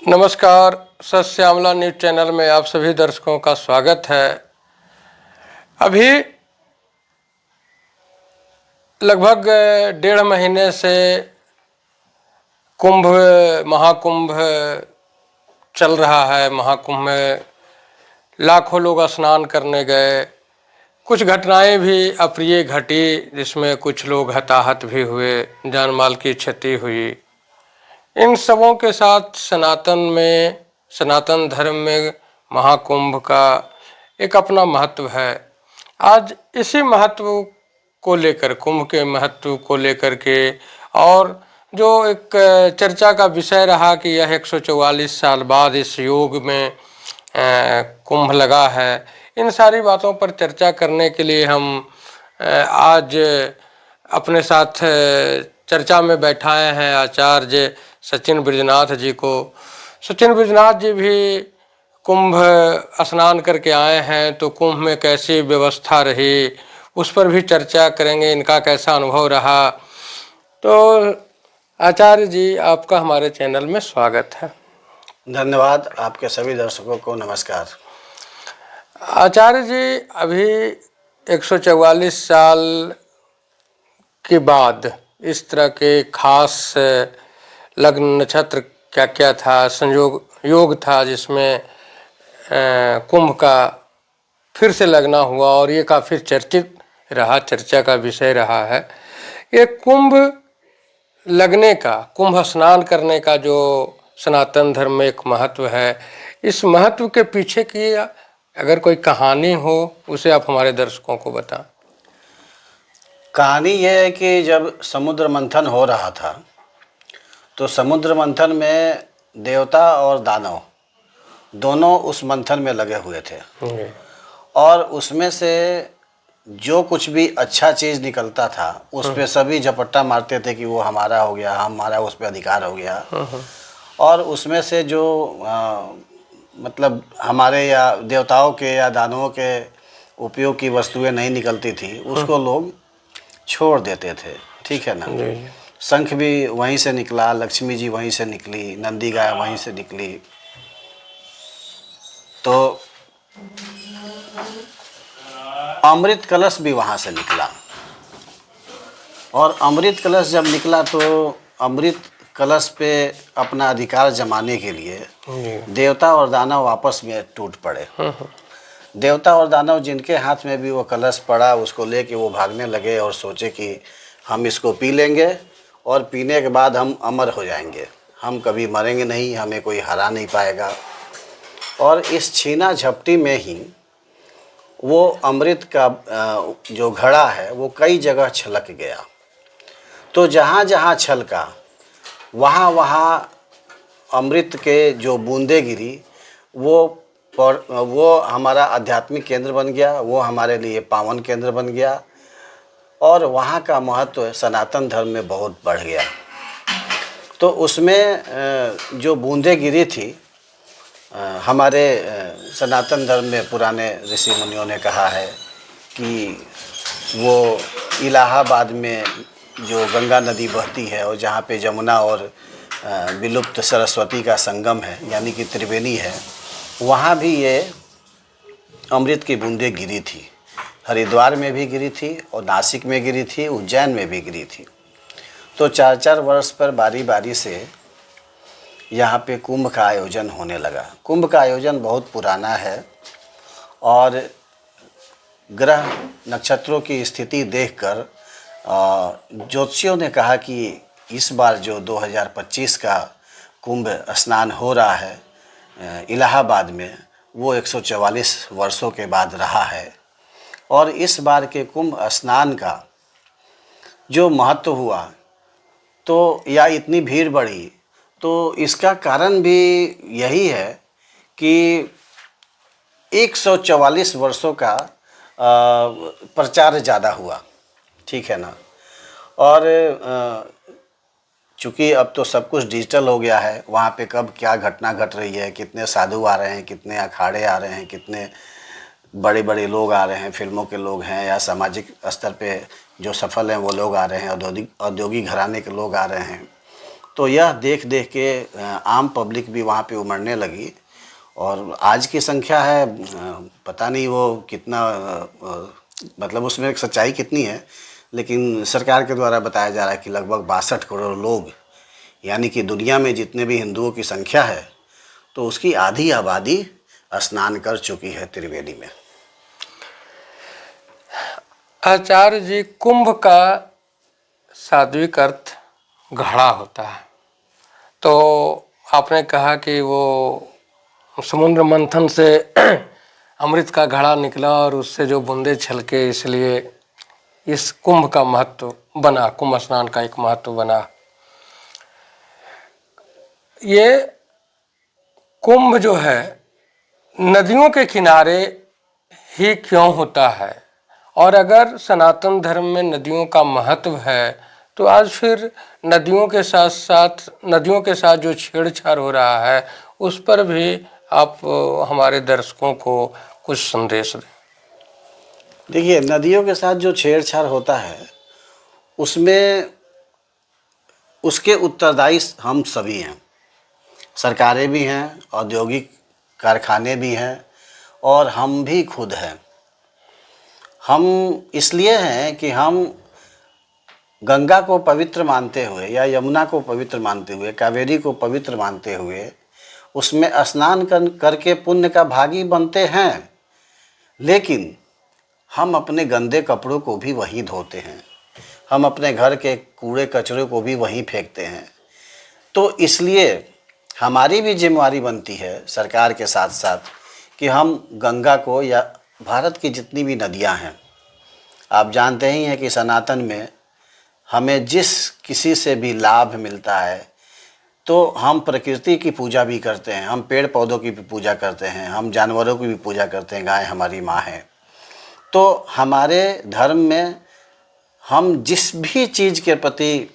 नमस्कार। सस्यामला news channel में आप सभी दर्शकों का स्वागत है। अभी लगभग 1.5 महीने से महाकुंभ चल रहा है। महाकुंभ में लाखों लोग स्नान करने गए। कुछ घटनाएं भी अप्रिय घटी, जिसमें कुछ लोग हताहत भी हुए, जान माल की क्षति हुई। इन सबों के साथ सनातन धर्म में महाकुंभ का एक अपना महत्व है। आज इसी महत्व को लेकर, कुंभ के महत्व को लेकर के, और जो एक चर्चा का विषय रहा कि यह 144 साल बाद इस योग में कुंभ लगा है, इन सारी बातों पर चर्चा करने के लिए हम आज अपने साथ चर्चा में बैठाए हैं आचार्य सचिन बृजनाथ जी को। सचिन बृजनाथ जी भी कुंभ स्नान करके आए हैं, तो कुंभ में कैसी व्यवस्था रही उस पर भी चर्चा करेंगे, इनका कैसा अनुभव रहा। तो आचार्य जी, आपका हमारे चैनल में स्वागत है। धन्यवाद। आपके सभी दर्शकों को नमस्कार। आचार्य जी, अभी 144 साल के बाद इस तरह के खास लग्न नक्षत्र क्या क्या था, संयोग योग था, जिसमें कुंभ का फिर से लगना हुआ और ये काफ़ी चर्चित रहा, चर्चा का विषय रहा है। ये कुंभ लगने का, कुंभ स्नान करने का जो सनातन धर्म में एक महत्व है, इस महत्व के पीछे की अगर कोई कहानी हो उसे आप हमारे दर्शकों को बताएं। कहानी यह है कि जब समुद्र मंथन हो रहा था तो समुद्र मंथन में देवता और दानव दोनों उस मंथन में लगे हुए थे और उसमें से जो कुछ भी अच्छा चीज़ निकलता था उस पे सभी झपट्टा मारते थे कि वो हमारा हो गया, हमारा उस पे अधिकार हो गया। और उसमें से जो मतलब हमारे या देवताओं के या दानवों के उपयोग की वस्तुएं नहीं निकलती थी उसको लोग छोड़ देते थे। ठीक है ना। शंख भी वहीं से निकला, लक्ष्मी जी वहीं से निकली, नंदी गाय वहीं से निकली। तो अमृत कलश भी वहाँ से निकला और अमृत कलश जब निकला तो अमृत कलश पे अपना अधिकार जमाने के लिए देवता और दानव आपस में टूट पड़े। देवता और दानव जिनके हाथ में भी वो कलश पड़ा उसको लेके वो भागने लगे और सोचे कि हम इसको पी लेंगे और पीने के बाद हम अमर हो जाएंगे, हम कभी मरेंगे नहीं, हमें कोई हरा नहीं पाएगा। और इस छीना झपटी में ही वो अमृत का जो घड़ा है वो कई जगह छलक गया। तो जहाँ जहाँ छलका वहाँ वहाँ अमृत के जो बूंदे गिरी वो हमारा आध्यात्मिक केंद्र बन गया, वो हमारे लिए पावन केंद्र बन गया और वहाँ का महत्व सनातन धर्म में बहुत बढ़ गया। तो उसमें जो बूंदे गिरी थी, हमारे सनातन धर्म में पुराने ऋषि मुनियों ने कहा है कि वो इलाहाबाद में जो गंगा नदी बहती है और जहाँ पे जमुना और विलुप्त सरस्वती का संगम है यानी कि त्रिवेणी है, वहाँ भी ये अमृत की बूंदें गिरी थी। हरिद्वार में भी गिरी थी और नासिक में गिरी थी, उज्जैन में भी गिरी थी। तो 4-4 वर्ष पर बारी बारी से यहाँ पे कुंभ का आयोजन होने लगा। कुंभ का आयोजन बहुत पुराना है और ग्रह नक्षत्रों की स्थिति देखकर ज्योतिषियों ने कहा कि इस बार जो 2025 का कुंभ स्नान हो रहा है इलाहाबाद में, वो 144 वर्षों के बाद रहा है। और इस बार के कुंभ स्नान का जो महत्व हुआ तो या इतनी भीड़ बढ़ी, तो इसका कारण भी यही है कि 144 वर्षों का प्रचार ज़्यादा हुआ। ठीक है ना। और चूँकि अब तो सब कुछ डिजिटल हो गया है, वहाँ पे कब क्या घटना घट रही है, कितने साधु आ रहे हैं, कितने अखाड़े आ रहे हैं, कितने बड़े बड़े लोग आ रहे हैं, फिल्मों के लोग हैं या सामाजिक स्तर पे जो सफल हैं वो लोग आ रहे हैं, औद्योगिक घराने के लोग आ रहे हैं। तो यह देख देख के आम पब्लिक भी वहाँ पे उमड़ने लगी। और आज की संख्या है पता नहीं वो कितना मतलब उसमें सच्चाई कितनी है, लेकिन सरकार के द्वारा बताया जा रहा है कि लगभग 62 करोड़ लोग, यानी कि दुनिया में जितने भी हिंदुओं की संख्या है तो उसकी आधी आबादी स्नान कर चुकी है त्रिवेणी में। आचार्य जी, कुंभ का सात्विक अर्थ घड़ा होता है। तो आपने कहा कि वो समुद्र मंथन से अमृत का घड़ा निकला और उससे जो बूंदे छलके, इसलिए इस कुंभ का महत्व बना, कुंभ स्नान का एक महत्व बना। ये कुंभ जो है नदियों के किनारे ही क्यों होता है? और अगर सनातन धर्म में नदियों का महत्व है तो आज फिर नदियों के साथ जो छेड़छाड़ हो रहा है उस पर भी आप हमारे दर्शकों को कुछ संदेश दें। देखिए, नदियों के साथ जो छेड़छाड़ होता है उसमें उसके उत्तरदायी हम सभी हैं। सरकारें भी हैं, औद्योगिक कारखाने भी हैं और हम भी खुद हैं। हम इसलिए हैं कि हम गंगा को पवित्र मानते हुए या यमुना को पवित्र मानते हुए, कावेरी को पवित्र मानते हुए उसमें स्नान करके पुण्य का भागी बनते हैं, लेकिन हम अपने गंदे कपड़ों को भी वहीं धोते हैं, हम अपने घर के कूड़े कचरे को भी वहीं फेंकते हैं। तो इसलिए हमारी भी जिम्मेवारी बनती है सरकार के साथ साथ कि हम गंगा को या भारत की जितनी भी नदियां हैं, आप जानते ही हैं कि सनातन में हमें जिस किसी से भी लाभ मिलता है तो हम प्रकृति की पूजा भी करते हैं, हम पेड़ पौधों की भी पूजा करते हैं, हम जानवरों की भी पूजा करते हैं। गाय हमारी माँ है। तो हमारे धर्म में हम जिस भी चीज़ के प्रति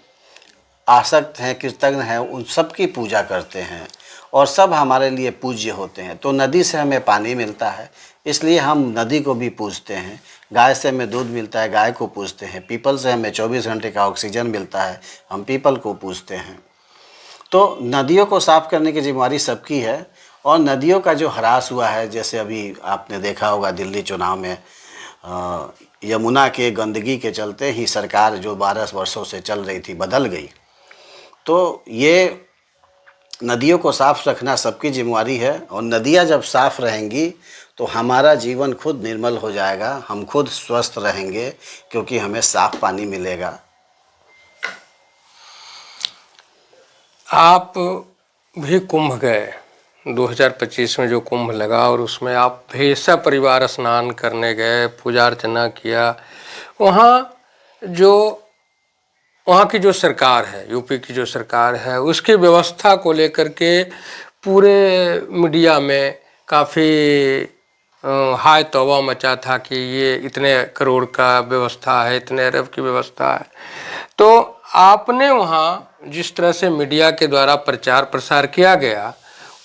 आसक्त हैं, कृतज्ञ हैं, उन सब की पूजा करते हैं और सब हमारे लिए पूज्य होते हैं। तो नदी से हमें पानी मिलता है, इसलिए हम नदी को भी पूजते हैं। गाय से हमें दूध मिलता है, गाय को पूजते हैं। पीपल से हमें 24 घंटे का ऑक्सीजन मिलता है, हम पीपल को पूजते हैं। तो नदियों को साफ़ करने की जिम्मेवारी सबकी है। और नदियों का जो ह्रास हुआ है, जैसे अभी आपने देखा होगा दिल्ली चुनाव में यमुना के गंदगी के चलते ही सरकार जो 12 वर्षों से चल रही थी बदल गई। तो ये नदियों को साफ़ रखना सबकी जिम्मेवारी है। और नदियाँ जब साफ़ रहेंगी तो हमारा जीवन खुद निर्मल हो जाएगा, हम खुद स्वस्थ रहेंगे क्योंकि हमें साफ़ पानी मिलेगा। आप भी कुंभ गए, 2025 में जो कुंभ लगा, और उसमें आप भी सब परिवार स्नान करने गए, पूजा अर्चना किया। वहाँ की जो सरकार है, यूपी की जो सरकार है, उसकी व्यवस्था को लेकर के पूरे मीडिया में काफ़ी हाय तौबा मचा था कि ये इतने करोड़ का व्यवस्था है, इतने अरब की व्यवस्था है। तो आपने वहाँ जिस तरह से मीडिया के द्वारा प्रचार प्रसार किया गया,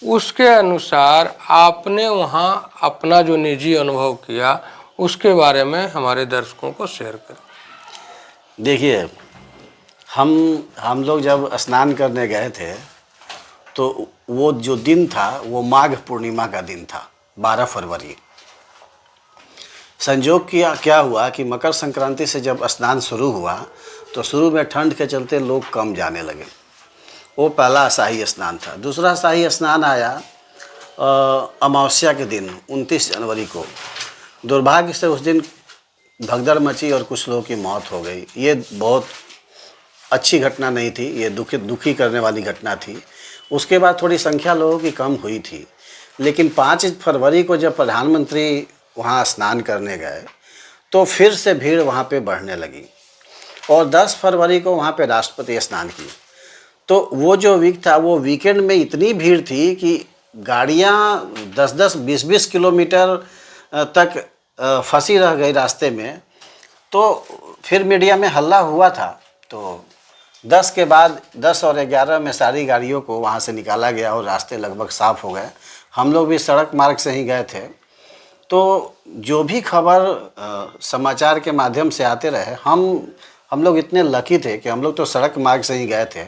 उसके अनुसार आपने वहाँ अपना जो निजी अनुभव किया उसके बारे में हमारे दर्शकों को शेयर करें। देखिए, हम लोग जब स्नान करने गए थे तो वो जो दिन था वो माघ पूर्णिमा का दिन था, 12 फरवरी। संयोग क्या हुआ कि मकर संक्रांति से जब स्नान शुरू हुआ तो शुरू में ठंड के चलते लोग कम जाने लगे। वो पहला शाही स्नान था। दूसरा शाही स्नान आया अमावस्या के दिन 29 जनवरी को। दुर्भाग्य से उस दिन भगदड़ मची और कुछ लोगों की मौत हो गई। ये बहुत अच्छी घटना नहीं थी, ये दुखी करने वाली घटना थी। उसके बाद थोड़ी संख्या लोगों की कम हुई थी, लेकिन 5 फरवरी को जब प्रधानमंत्री वहाँ स्नान करने गए तो फिर से भीड़ वहाँ पे बढ़ने लगी। और 10 फरवरी को वहाँ पे राष्ट्रपति स्नान किए। तो वो जो वीक था, वो वीकेंड में इतनी भीड़ थी कि गाड़ियाँ 10-10, 20-20 किलोमीटर तक फंसी रह गई रास्ते में। तो फिर मीडिया में हल्ला हुआ था। तो 10 के बाद 10 और 11 में सारी गाड़ियों को वहाँ से निकाला गया और रास्ते लगभग साफ़ हो गए। हम लोग भी सड़क मार्ग से ही गए थे। तो जो भी खबर समाचार के माध्यम से आते रहे, हम लोग इतने लकी थे कि हम लोग तो सड़क मार्ग से ही गए थे।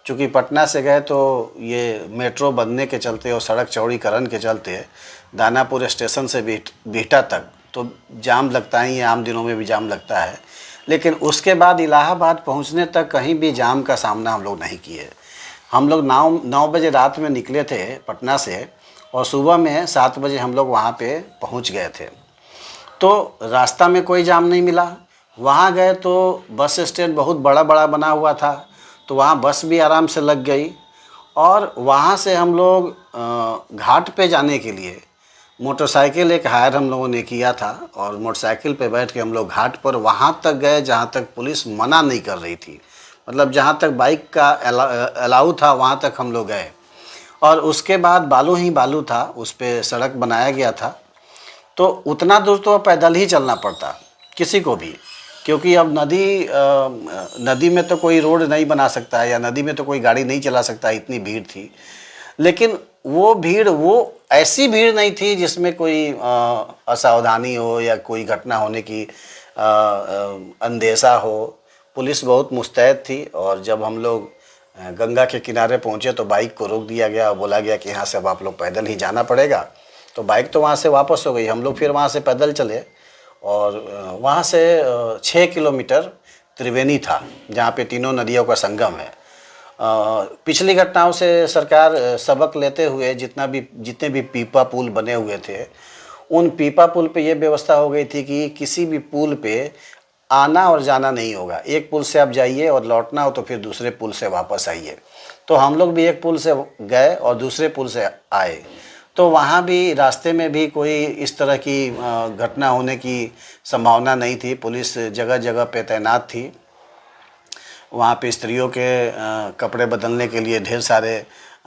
चूँकि पटना से गए तो ये मेट्रो बनने के चलते और सड़क चौड़ीकरण के चलते दानापुर स्टेशन से बिहटा तक तो जाम लगता ही है, आम दिनों में भी जाम लगता है। लेकिन उसके बाद इलाहाबाद पहुंचने तक कहीं भी जाम का सामना हम लोग नहीं किए। हम लोग 9 बजे रात में निकले थे पटना से और सुबह में 7 बजे हम लोग वहाँ पे पहुँच गए थे। तो रास्ता में कोई जाम नहीं मिला। वहाँ गए तो बस स्टैंड बहुत बड़ा बड़ा बना हुआ था, तो वहाँ बस भी आराम से लग गई। और वहाँ से हम लोग घाट पे जाने के लिए मोटरसाइकिल एक हायर हम लोगों ने किया था और मोटरसाइकिल पे बैठ के हम लोग घाट पर वहाँ तक गए जहाँ तक पुलिस मना नहीं कर रही थी। मतलब जहाँ तक बाइक का अलाउ था वहाँ तक हम लोग गए। और उसके बाद बालू ही बालू था, उस पर सड़क बनाया गया था। तो उतना दूर तो पैदल ही चलना पड़ता किसी को भी, क्योंकि अब नदी में तो कोई रोड नहीं बना सकता है या नदी में तो कोई गाड़ी नहीं चला सकता, इतनी भीड़ थी। लेकिन वो भीड़ वो ऐसी भीड़ नहीं थी जिसमें कोई असावधानी हो या कोई घटना होने की अंदेशा हो। पुलिस बहुत मुस्तैद थी और जब हम लोग गंगा के किनारे पहुँचे तो बाइक को रोक दिया गया और बोला गया कि यहाँ से अब आप लोग पैदल ही जाना पड़ेगा। तो बाइक तो वहाँ से वापस हो गई, हम लोग फिर वहाँ से पैदल चले और वहाँ से 6 किलोमीटर त्रिवेणी था जहाँ पे तीनों नदियों का संगम है। पिछली घटनाओं से सरकार सबक लेते हुए जितने भी पीपा पुल बने हुए थे, उन पीपा पुल पे ये व्यवस्था हो गई थी कि किसी भी पुल पे आना और जाना नहीं होगा। एक पुल से आप जाइए और लौटना हो तो फिर दूसरे पुल से वापस आइए। तो हम लोग भी एक पुल से गए और दूसरे पुल से आए, तो वहाँ भी रास्ते में भी कोई इस तरह की घटना होने की संभावना नहीं थी। पुलिस जगह जगह पे तैनात थी। वहाँ पे स्त्रियों के कपड़े बदलने के लिए ढेर सारे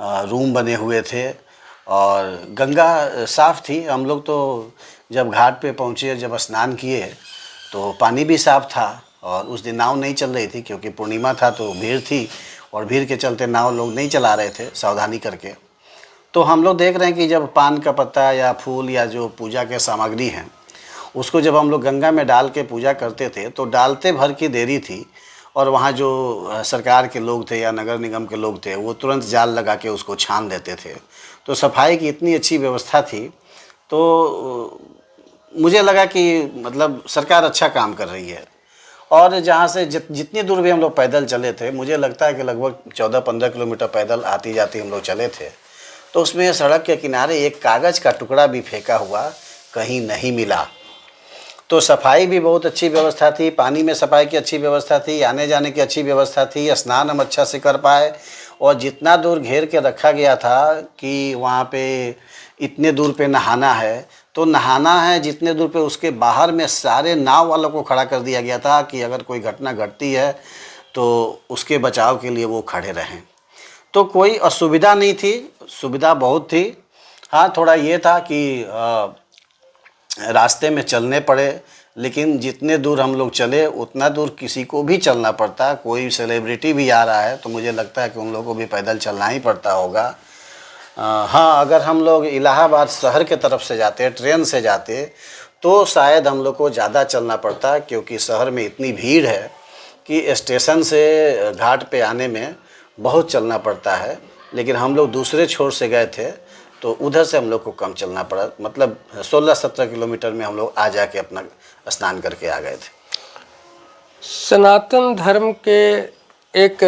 रूम बने हुए थे और गंगा साफ़ थी। हम लोग तो जब घाट पे पहुँचे, जब स्नान किए तो पानी भी साफ़ था और उस दिन नाव नहीं चल रही थी क्योंकि पूर्णिमा था तो भीड़ थी और भीड़ के चलते नाव लोग नहीं चला रहे थे सावधानी करके। तो हम लोग देख रहे हैं कि जब पान का पत्ता या फूल या जो पूजा के सामग्री हैं उसको जब हम लोग गंगा में डाल के पूजा करते थे तो डालते भर की देरी थी और वहाँ जो सरकार के लोग थे या नगर निगम के लोग थे वो तुरंत जाल लगा के उसको छान देते थे। तो सफाई की इतनी अच्छी व्यवस्था थी, तो मुझे लगा कि मतलब सरकार अच्छा काम कर रही है। और जहाँ से जितनी दूर भी हम लोग पैदल चले थे, मुझे लगता है कि लगभग 14-15 किलोमीटर पैदल आती जाती हम लोग चले थे, तो उसमें सड़क के किनारे एक कागज़ का टुकड़ा भी फेंका हुआ कहीं नहीं मिला। तो सफाई भी बहुत अच्छी व्यवस्था थी, पानी में सफाई की अच्छी व्यवस्था थी, आने जाने की अच्छी व्यवस्था थी, स्नान हम अच्छा से कर पाए। और जितना दूर घेर के रखा गया था कि वहाँ पे इतने दूर पे नहाना है, तो नहाना है जितने दूर पे, उसके बाहर में सारे नाव वालों को खड़ा कर दिया गया था कि अगर कोई घटना घटती है तो उसके बचाव के लिए वो खड़े रहें। तो कोई असुविधा नहीं थी, सुविधा बहुत थी। हाँ, थोड़ा ये था कि रास्ते में चलने पड़े, लेकिन जितने दूर हम लोग चले उतना दूर किसी को भी चलना पड़ता। कोई सेलिब्रिटी भी आ रहा है तो मुझे लगता है कि उन लोगों को भी पैदल चलना ही पड़ता होगा। हाँ, अगर हम लोग इलाहाबाद शहर के तरफ से जाते, ट्रेन से जाते, तो शायद हम लोग को ज़्यादा चलना पड़ता, क्योंकि शहर में इतनी भीड़ है कि स्टेशन से घाट पे आने में बहुत चलना पड़ता है। लेकिन हम लोग दूसरे छोर से गए थे तो उधर से हम लोग को कम चलना पड़ा, मतलब 16-17 किलोमीटर में हम लोग आ जाके अपना स्नान करके आ गए थे। सनातन धर्म के एक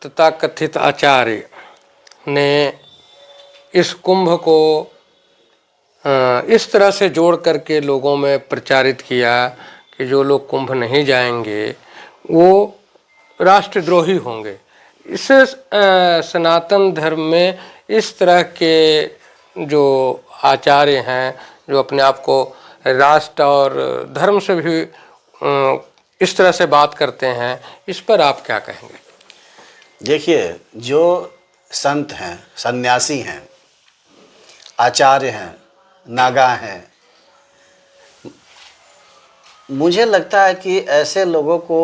तथाकथित आचार्य ने इस कुंभ को इस तरह से जोड़ करके लोगों में प्रचारित किया कि जो लोग कुंभ नहीं जाएंगे वो राष्ट्रद्रोही होंगे। इससे सनातन धर्म में इस तरह के जो आचार्य हैं, जो अपने आप को राष्ट्र और धर्म से भी इस तरह से बात करते हैं, इस पर आप क्या कहेंगे? देखिए, जो संत हैं, सन्यासी हैं, आचार्य हैं, नागा हैं, मुझे लगता है कि ऐसे लोगों को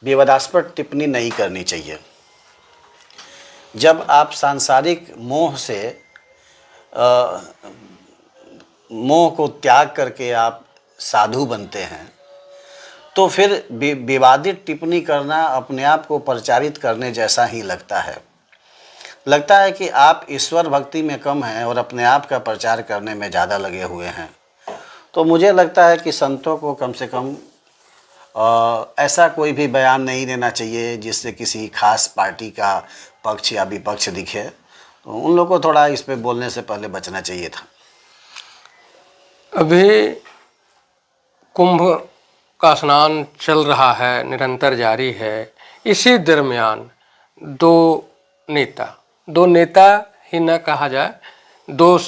विवादास्पद टिप्पणी नहीं करनी चाहिए। जब आप सांसारिक मोह से मोह को त्याग करके आप साधु बनते हैं, तो फिर विवादित टिप्पणी करना अपने आप को प्रचारित करने जैसा ही लगता है। लगता है कि आप ईश्वर भक्ति में कम हैं और अपने आप का प्रचार करने में ज़्यादा लगे हुए हैं। तो मुझे लगता है कि संतों को कम से कम ऐसा कोई भी बयान नहीं देना चाहिए जिससे किसी खास पार्टी का पक्ष या विपक्ष दिखे। तो उन लोगों को थोड़ा इस पे बोलने से पहले बचना चाहिए था। अभी कुंभ का स्नान चल रहा है, निरंतर जारी है। इसी दरमियान दो नेता ही न कहा जाए, दो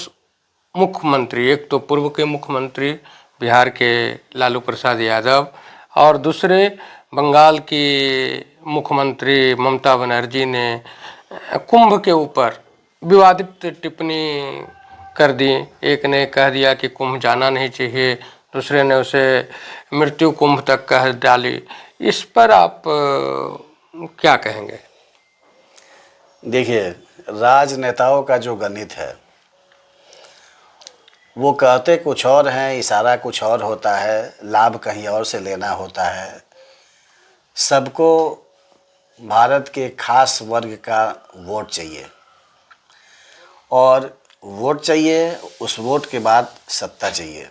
मुख्यमंत्री, एक तो पूर्व के मुख्यमंत्री बिहार के लालू प्रसाद यादव और दूसरे बंगाल की मुख्यमंत्री ममता बनर्जी ने कुंभ के ऊपर विवादित टिप्पणी कर दी। एक ने कह दिया कि कुंभ जाना नहीं चाहिए, दूसरे ने उसे मृत्यु कुंभ तक कह डाली। इस पर आप क्या कहेंगे? देखिए, राजनेताओं का जो गणित है वो कहते कुछ और हैं, इशारा कुछ और होता है, लाभ कहीं और से लेना होता है। सबको भारत के खास वर्ग का वोट चाहिए और वोट चाहिए, उस वोट के बाद सत्ता चाहिए।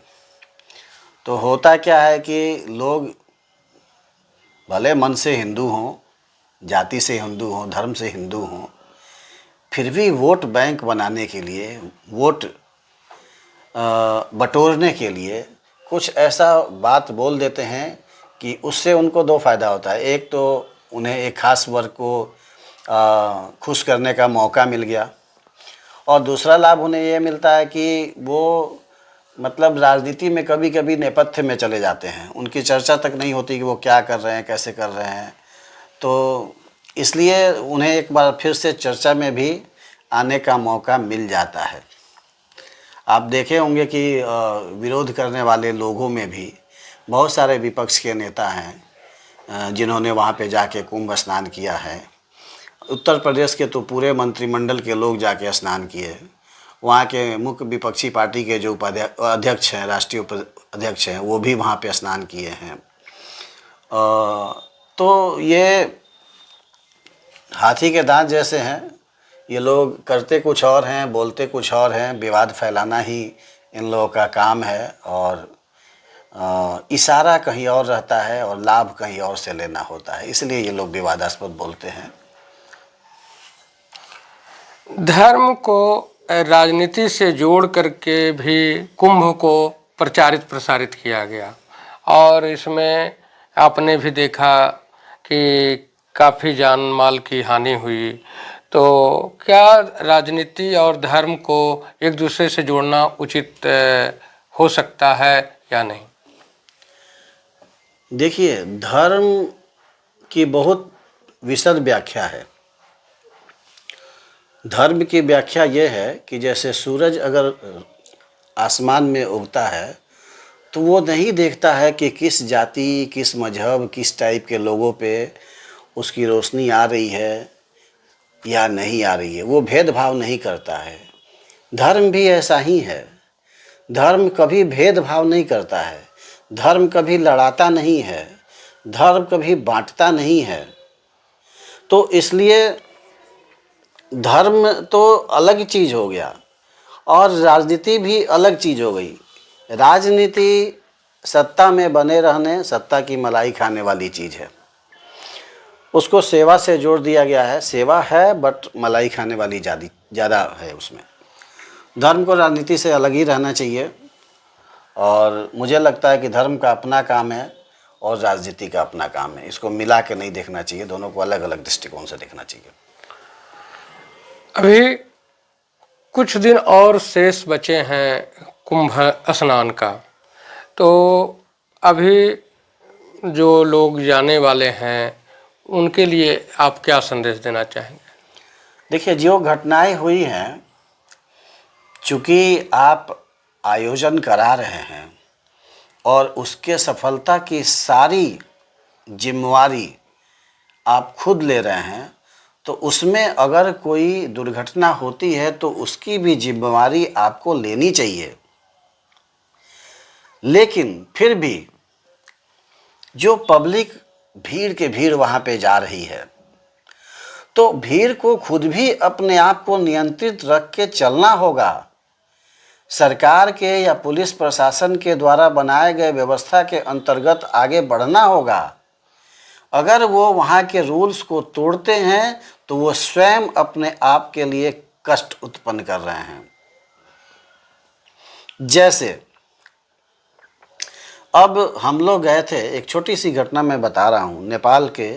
तो होता क्या है कि लोग भले मन से हिंदू हों, जाति से हिंदू हों, धर्म से हिंदू हों, फिर भी वोट बैंक बनाने के लिए, वोट बटोरने के लिए कुछ ऐसा बात बोल देते हैं कि उससे उनको दो फ़ायदा होता है। एक तो उन्हें एक ख़ास वर्ग को खुश करने का मौका मिल गया और दूसरा लाभ उन्हें ये मिलता है कि वो मतलब राजनीति में कभी कभी नेपथ्य में चले जाते हैं, उनकी चर्चा तक नहीं होती कि वो क्या कर रहे हैं, कैसे कर रहे हैं। तो इसलिए उन्हें एक बार फिर से चर्चा में भी आने का मौका मिल जाता है। आप देखे होंगे कि विरोध करने वाले लोगों में भी बहुत सारे विपक्ष के नेता हैं जिन्होंने वहाँ पे जाके कुंभ स्नान किया है। उत्तर प्रदेश के तो पूरे मंत्रिमंडल के लोग जाके स्नान किए। वहाँ के मुख्य विपक्षी पार्टी के जो अध्यक्ष हैं, राष्ट्रीय अध्यक्ष हैं, वो भी वहाँ पे स्नान किए हैं। तो ये हाथी के दांत जैसे हैं। ये लोग करते कुछ और हैं, बोलते कुछ और हैं। विवाद फैलाना ही इन लोगों का काम है और इशारा कहीं और रहता है और लाभ कहीं और से लेना होता है, इसलिए ये लोग विवादास्पद बोलते हैं। धर्म को राजनीति से जोड़ करके भी कुंभ को प्रचारित प्रसारित किया गया और इसमें आपने भी देखा कि काफ़ी जान माल की हानि हुई। तो क्या राजनीति और धर्म को एक दूसरे से जोड़ना उचित हो सकता है या नहीं? देखिए, धर्म की बहुत विशद व्याख्या है। धर्म की व्याख्या ये है कि जैसे सूरज अगर आसमान में उगता है तो वो नहीं देखता है कि किस जाति, किस मजहब, किस टाइप के लोगों पे उसकी रोशनी आ रही है या नहीं आ रही है। वो भेदभाव नहीं करता है। धर्म भी ऐसा ही है। धर्म कभी भेदभाव नहीं करता है। धर्म कभी लड़ाता नहीं है। धर्म कभी बांटता नहीं है। तो इसलिए धर्म तो अलग चीज़ हो गया और राजनीति भी अलग चीज़ हो गई। राजनीति सत्ता में बने रहने, सत्ता की मलाई खाने वाली चीज़ है। उसको सेवा से जोड़ दिया गया है। सेवा है बट मलाई खाने वाली ज़्यादा है उसमें। धर्म को राजनीति से अलग ही रहना चाहिए और मुझे लगता है कि धर्म का अपना काम है और राजनीति का अपना काम है। इसको मिला के नहीं देखना चाहिए, दोनों को अलग अलग दृष्टिकोण से देखना चाहिए। अभी कुछ दिन और शेष बचे हैं कुंभ स्नान का, तो अभी जो लोग जाने वाले हैं उनके लिए आप क्या संदेश देना चाहेंगे? देखिए, जो घटनाएं हुई हैं, चूँकि आप आयोजन करा रहे हैं और उसके सफलता की सारी जिम्मेवारी आप खुद ले रहे हैं, तो उसमें अगर कोई दुर्घटना होती है तो उसकी भी जिम्मेवारी आपको लेनी चाहिए। लेकिन फिर भी जो पब्लिक भीड़ के भीड़ वहाँ पे जा रही है, तो भीड़ को खुद भी अपने आप को नियंत्रित रख के चलना होगा। सरकार के या पुलिस प्रशासन के द्वारा बनाए गए व्यवस्था के अंतर्गत आगे बढ़ना होगा। अगर वो वहाँ के रूल्स को तोड़ते हैं तो वो स्वयं अपने आप के लिए कष्ट उत्पन्न कर रहे हैं। जैसे अब हम लोग गए थे, एक छोटी सी घटना मैं बता रहा हूँ। नेपाल के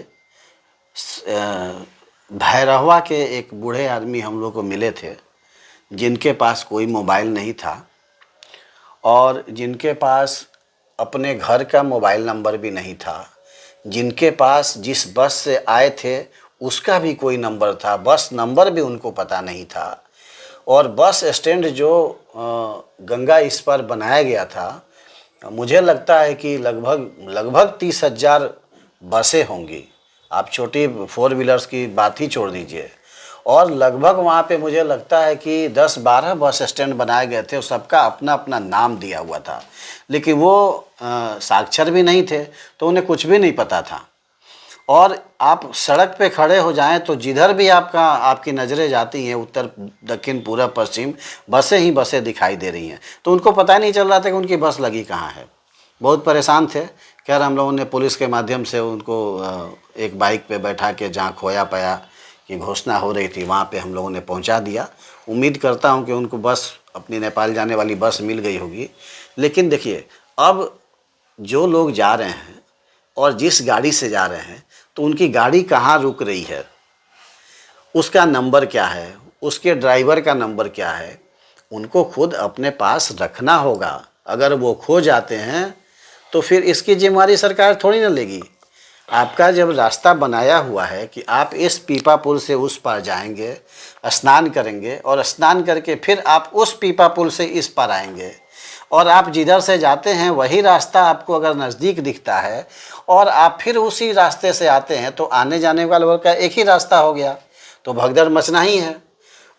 भैरहवा के एक बूढ़े आदमी हम लोग को मिले थे, जिनके पास कोई मोबाइल नहीं था और जिनके पास अपने घर का मोबाइल नंबर भी नहीं था, जिनके पास जिस बस से आए थे उसका भी कोई नंबर था, बस नंबर भी उनको पता नहीं था। और बस स्टैंड जो गंगा इस पर बनाया गया था, मुझे लगता है कि लगभग 30,000 बसें होंगी। आप छोटी 4 व्हीलर्स की बात ही छोड़ दीजिए। और लगभग वहाँ पे मुझे लगता है कि 10-12 बस स्टैंड बनाए गए थे, सबका अपना अपना नाम दिया हुआ था। लेकिन वो साक्षर भी नहीं थे, तो उन्हें कुछ भी नहीं पता था। और आप सड़क पे खड़े हो जाएं तो जिधर भी आपकी नज़रें जाती हैं, उत्तर दक्षिण पूर्व पश्चिम, बसें ही बसें दिखाई दे रही हैं। तो उनको पता ही नहीं चल रहा था कि उनकी बस लगी कहाँ है। बहुत परेशान थे। खैर हम लोगों ने पुलिस के माध्यम से उनको एक बाइक पे बैठा के जहाँ खोया पाया की घोषणा हो रही थी, वहाँ पे हम लोगों ने पहुँचा दिया। उम्मीद करता हूँ कि उनको बस, अपनी नेपाल जाने वाली बस मिल गई होगी। लेकिन देखिए, अब जो लोग जा रहे हैं और जिस गाड़ी से जा रहे हैं, तो उनकी गाड़ी कहाँ रुक रही है, उसका नंबर क्या है, उसके ड्राइवर का नंबर क्या है, उनको खुद अपने पास रखना होगा। अगर वो खो जाते हैं तो फिर इसकी जिम्मेदारी सरकार थोड़ी ना लेगी। आपका जब रास्ता बनाया हुआ है कि आप इस पीपा पुल से उस पार जाएंगे, स्नान करेंगे और स्नान करके फिर आप उस पीपा पुल से इस पार आएंगे, और आप जिधर से जाते हैं वही रास्ता आपको अगर नज़दीक दिखता है और आप फिर उसी रास्ते से आते हैं, तो आने जाने वाले का एक ही रास्ता हो गया, तो भगदड़ मचना ही है।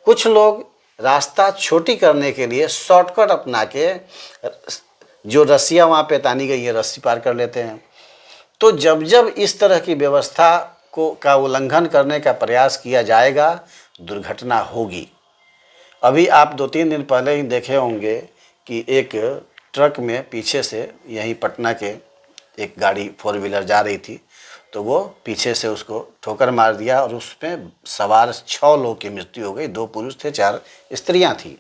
कुछ लोग रास्ता छोटी करने के लिए शॉर्टकट अपना के जो रस्सियाँ वहाँ पे तानी गई है, रस्सी पार कर लेते हैं। तो जब जब इस तरह की व्यवस्था का उल्लंघन करने का प्रयास किया जाएगा, दुर्घटना होगी। अभी आप 2-3 दिन पहले ही देखे होंगे कि एक ट्रक में पीछे से, यहीं पटना के, एक गाड़ी 4 व्हीलर जा रही थी, तो वो पीछे से उसको ठोकर मार दिया और उसमें सवार 6 लोगों की मृत्यु हो गई। 2 पुरुष थे, 4 स्त्रियां थी।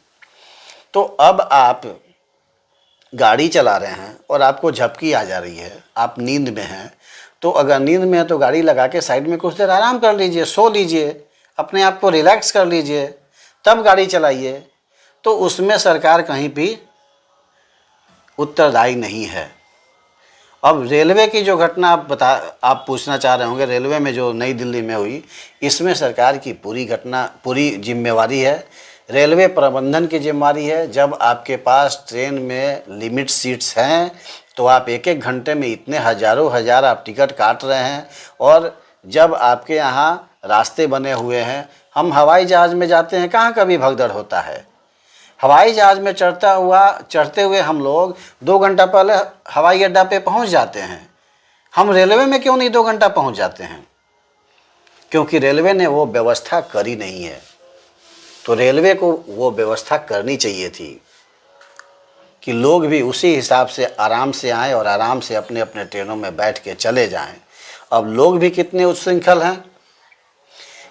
तो अब आप गाड़ी चला रहे हैं और आपको झपकी आ जा रही है, आप नींद में हैं, तो अगर नींद में है तो गाड़ी लगा के साइड में कुछ देर आराम कर लीजिए, सो लीजिए, अपने आप को रिलैक्स कर लीजिए, तब गाड़ी चलाइए। तो उसमें सरकार कहीं भी उत्तरदायी नहीं है। अब रेलवे की जो घटना आप पूछना चाह रहे होंगे, रेलवे में जो नई दिल्ली में हुई, इसमें सरकार की पूरी जिम्मेवारी है, रेलवे प्रबंधन की जिम्मेवारी है। जब आपके पास ट्रेन में लिमिट सीट्स हैं तो आप 1-1 घंटे में इतने हज़ारों हज़ार आप टिकट काट रहे हैं, और जब आपके यहाँ रास्ते बने हुए हैं, हम हवाई जहाज़ में जाते हैं, कहाँ कभी भगदड़ होता है। हवाई जहाज़ में चढ़ते हुए हम लोग 2 घंटा पहले हवाई अड्डा पे पहुंच जाते हैं। हम रेलवे में क्यों नहीं 2 घंटा पहुंच जाते हैं? क्योंकि रेलवे ने वो व्यवस्था करी नहीं है। तो रेलवे को वो व्यवस्था करनी चाहिए थी कि लोग भी उसी हिसाब से आराम से आएँ और आराम से अपने अपने ट्रेनों में बैठ के चले जाएं। अब लोग भी कितने उच्छृंखल हैं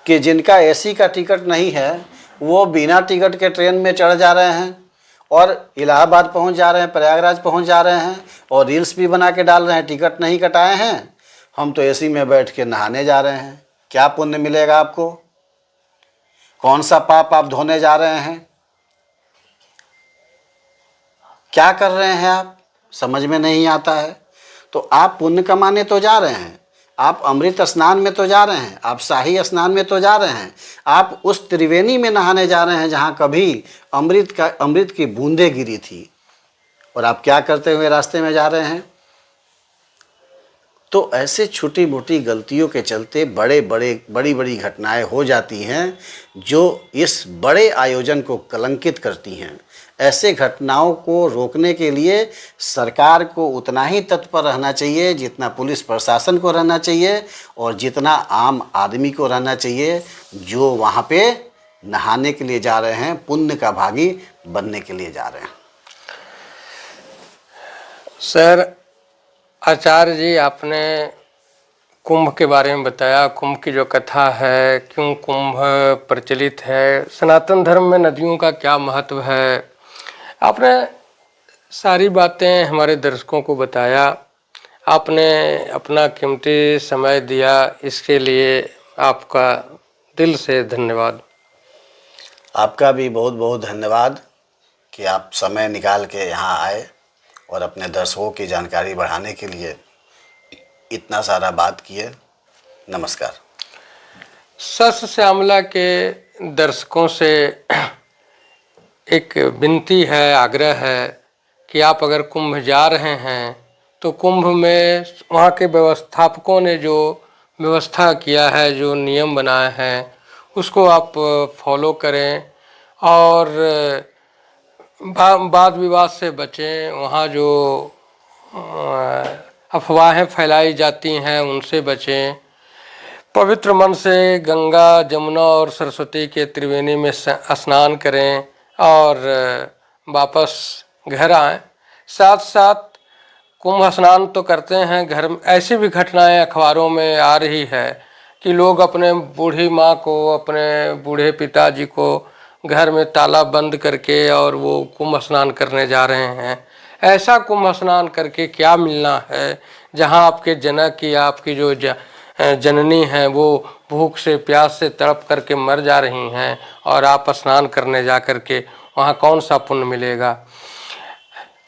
कि जिनका एसी का टिकट नहीं है, वो बिना टिकट के ट्रेन में चढ़ जा रहे हैं और इलाहाबाद पहुंच जा रहे हैं, प्रयागराज पहुंच जा रहे हैं, और रील्स भी बना के डाल रहे हैं, टिकट नहीं कटाए हैं, हम तो एसी में बैठ के नहाने जा रहे हैं। क्या पुण्य मिलेगा आपको? कौन सा पाप आप धोने जा रहे हैं? क्या कर रहे हैं आप? समझ में नहीं आता है। तो आप पुण्य कमाने तो जा रहे हैं, आप अमृत स्नान में तो जा रहे हैं, आप शाही स्नान में तो जा रहे हैं, आप उस त्रिवेणी में नहाने जा रहे हैं जहाँ कभी अमृत की बूंदें गिरी थी, और आप क्या करते हुए रास्ते में जा रहे हैं? तो ऐसे छोटी मोटी गलतियों के चलते बड़ी बड़ी घटनाएं हो जाती हैं जो इस बड़े आयोजन को कलंकित करती हैं। ऐसे घटनाओं को रोकने के लिए सरकार को उतना ही तत्पर रहना चाहिए जितना पुलिस प्रशासन को रहना चाहिए और जितना आम आदमी को रहना चाहिए जो वहाँ पे नहाने के लिए जा रहे हैं, पुण्य का भागी बनने के लिए जा रहे हैं। सर, आचार्य जी, आपने कुंभ के बारे में बताया, कुंभ की जो कथा है, क्यों कुंभ प्रचलित है, सनातन धर्म में नदियों का क्या महत्व है, आपने सारी बातें हमारे दर्शकों को बताया। आपने अपना कीमती समय दिया, इसके लिए आपका दिल से धन्यवाद। आपका भी बहुत बहुत धन्यवाद कि आप समय निकाल के यहाँ आए और अपने दर्शकों की जानकारी बढ़ाने के लिए इतना सारा बात किए। नमस्कार। सस्य श्यामला के दर्शकों से एक विनती है, आग्रह है कि आप अगर कुंभ जा रहे हैं तो कुंभ में वहाँ के व्यवस्थापकों ने जो व्यवस्था किया है, जो नियम बनाए हैं, उसको आप फॉलो करें और वाद विवाद से बचें। वहाँ जो अफवाहें फैलाई जाती हैं उनसे बचें। पवित्र मन से गंगा, जमुना और सरस्वती के त्रिवेणी में स्नान करें और वापस घर आएं। साथ साथ कुंभ स्नान तो करते हैं, घर में ऐसी भी घटनाएं अखबारों में आ रही है कि लोग अपने बूढ़ी माँ को, अपने बूढ़े पिताजी को घर में ताला बंद करके और वो कुंभ स्नान करने जा रहे हैं। ऐसा कुंभ स्नान करके क्या मिलना है, जहाँ आपके जनक या आपकी जो जननी हैं वो भूख से, प्यास से तड़प करके मर जा रही हैं और आप स्नान करने जा कर के वहाँ कौन सा पुण्य मिलेगा।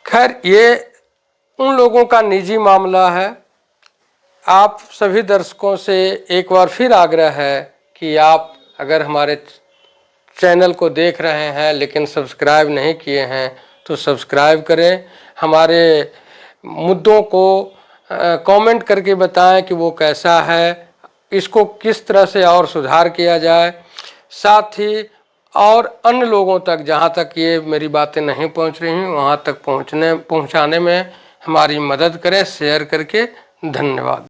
खैर, ये उन लोगों का निजी मामला है। आप सभी दर्शकों से एक बार फिर आग्रह है कि आप अगर हमारे चैनल को देख रहे हैं लेकिन सब्सक्राइब नहीं किए हैं तो सब्सक्राइब करें। हमारे मुद्दों को कमेंट करके बताएं कि वो कैसा है, इसको किस तरह से और सुधार किया जाए। साथ ही और अन्य लोगों तक, जहाँ तक ये मेरी बातें नहीं पहुँच रही हैं वहाँ तक पहुँचाने में हमारी मदद करें शेयर करके। धन्यवाद।